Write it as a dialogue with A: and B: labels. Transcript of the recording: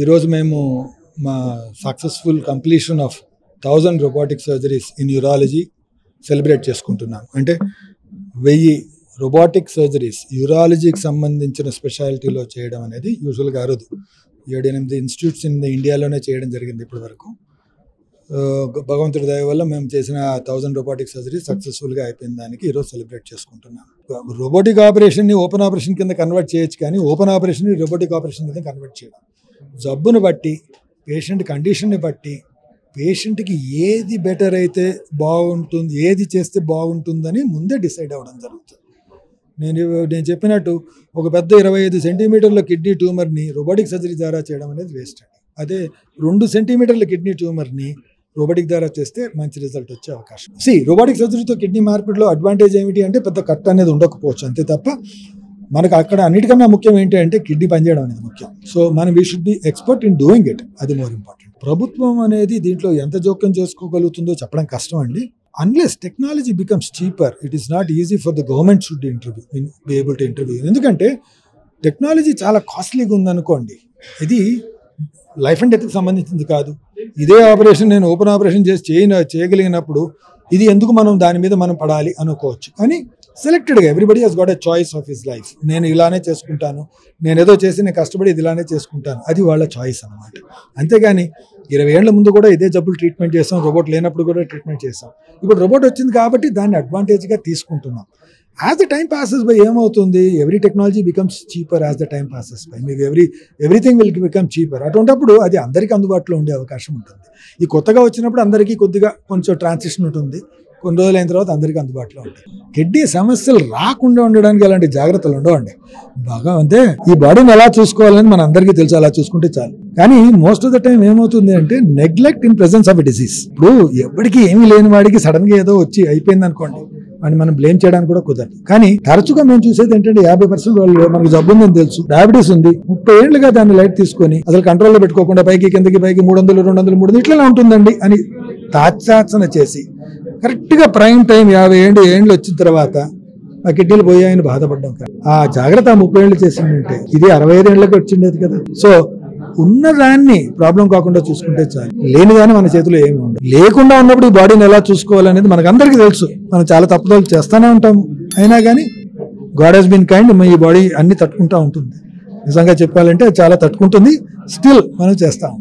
A: ఈరోజు మేము మా successful completion of 1000 robotic surgeries in urology celebrate చేసుకుంటున్నాం. అంటే 1000 రోబోటిక్ సర్జరీస్ యూరాలజీకి సంబంధించిన స్పెషాలిటీలో చేయడం అనేది యూజువల్గా అరుదు. 7-8 ఇన్స్టిట్యూట్స్ ఇండియాలోనే చేయడం జరిగింది ఇప్పటి వరకు. భగవంతుడి దయ వల్ల మేము చేసిన 1000 రోబోటిక్ సర్జరీ సక్సెస్ఫుల్గా అయిపోయిన దానికి ఈరోజు సెలబ్రేట్ చేసుకుంటున్నాం. రోబోటిక్ ఆపరేషన్ని ఓపెన్ ఆపరేషన్ కింద కన్వర్ట్ చేయొచ్చు, కానీ ఓపెన్ ఆపరేషన్ని రోబోటిక్ ఆపరేషన్ కింద కన్వర్ట్ చేయడం జబ్బును బట్టి, పేషెంట్ కండిషన్ని బట్టి, పేషెంట్కి ఏది బెటర్ అయితే బాగుంటుంది, ఏది చేస్తే బాగుంటుందని ముందే డిసైడ్ అవ్వడం జరుగుతుంది. నేను చెప్పినట్టు ఒక పెద్ద 25 సెంటీమీటర్ల కిడ్నీ ట్యూమర్ని రోబోటిక్ సర్జరీ ద్వారా చేయడం అనేది వేస్ట్ అండి. అదే 2 సెంటీమీటర్ల కిడ్నీ ట్యూమర్ని రోబోటిక్ ద్వారా చేస్తే మంచి రిజల్ట్ వచ్చే అవకాశం. రోబోటిక్ సర్జరీతో కిడ్నీ మార్పిడిలో అడ్వాంటేజ్ ఏమిటి అంటే పెద్ద కట్ అనేది ఉండకపోవచ్చు, అంతే తప్ప మనకు అక్కడ అన్నిటికన్నా ముఖ్యం ఏంటి అంటే కిడ్నీ పనిచేయడం అనేది ముఖ్యం. సో మనం we should be expert in doing it, అది మోర్ ఇంపార్టెంట్. ప్రభుత్వం అనేది దీంట్లో ఎంత జోక్యం చేసుకోగలుగుతుందో చెప్పడం కష్టం అండి. Unless technology becomes cheaper, it is not easy for the government should be able to interview. ఎందుకంటే టెక్నాలజీ చాలా కాస్ట్లీగా ఉందనుకోండి, ఇది లైఫ్ అండ్ డెత్కి సంబంధించింది కాదు. ఇదే ఆపరేషన్ నేను ఓపెన్ ఆపరేషన్ చేసి చేయగలిగినప్పుడు ఇది ఎందుకు మనం దాని మీద మనం పడాలి అనుకోవచ్చు. కానీ సెలెక్టెడ్గా everybody has got a choice of his life. నేను ఇలానే చేసుకుంటాను, నేను ఏదో చేసి నేను కష్టపడి ఇది ఇలానే చేసుకుంటాను, అది వాళ్ళ చాయిస్ అనమాట. అంతేగాని 20 ఏళ్ల ముందు కూడా ఇదే జబ్బులు ట్రీట్మెంట్ చేసాం, రోబోట్ లేనప్పుడు కూడా ట్రీట్మెంట్ చేసాం. ఇప్పుడు రోబోట్ వచ్చింది కాబట్టి దాన్ని అడ్వాంటేజ్గా తీసుకుంటున్నాం. As the time passes by ఏమవుతుంది, every technology becomes cheaper as the time passes by. మీకు ఎవ్రీథింగ్ విల్ బికమ్ చీపర్. అటువంటిప్పుడు అది అందరికీ అందుబాటులో ఉండే అవకాశం ఉంటుంది. ఈ కొత్తగా వచ్చినప్పుడు అందరికీ కొద్దిగా కొంచెం ట్రాన్సిషన్ ఉంటుంది, కొన్ని రోజులు అయిన తర్వాత అందరికీ అందుబాటులో ఉంటాయి. కిడ్నీ సమస్యలు రాకుండా ఉండడానికి అలాంటి జాగ్రత్తలు ఉండవండి. బాగా అంటే ఈ బాడీని ఎలా చూసుకోవాలని మన అందరికీ తెలుసు, అలా చూసుకుంటే చాలు. కానీ మోస్ట్ ఆఫ్ ద టైం ఏమవుతుంది అంటే neglect in presence of a disease. ఇప్పుడు ఎప్పటికీ ఏమీ లేని వాడికి సడన్ గా ఏదో వచ్చి అయిపోయింది అనుకోండి, అని మనం బ్లేమ్ చేయడానికి కూడా కుదరదు. కానీ తరచుగా మేము చూసేది ఏంటంటే 50% వాళ్ళు మనకు జబ్బు ఉందని తెలుసు, డయాబెటీస్ ఉంది, 30 ఏళ్లుగా దాన్ని లైట్ తీసుకొని అసలు కంట్రోల్లో పెట్టుకోకుండా పైకి కిందకి 300, 200, 300 ఇట్లా ఉంటుందండి అని తాత్సాచన చేసి కరెక్ట్గా ప్రైమ్ టైం 50 ఏళ్ళు వచ్చిన తర్వాత ఆ కిడ్నీలు పోయాయని బాధపడ్డాం. ఆ జాగ్రత్త 30 ఏళ్ళు చేసిందంటే ఇది 65 ఏళ్ళకి వచ్చిండేది కదా. సో ఉన్నదాన్ని ప్రాబ్లం కాకుండా చూసుకుంటే చాలు, లేనిదాన్ని మన చేతిలో ఏమి ఉండదు. లేకుండా ఉన్నప్పుడు ఈ బాడీని ఎలా చూసుకోవాలనేది మనకు అందరికీ తెలుసు. మనం చాలా తప్పుదోలు చేస్తూనే ఉంటాము, అయినా కానీ గాడ్ హెస్ బీన్ కైండ్. ఈ బాడీ అన్ని తట్టుకుంటూ ఉంటుంది. నిజంగా చెప్పాలంటే చాలా తట్టుకుంటుంది, స్టిల్ మనం చేస్తూ ఉంటాం.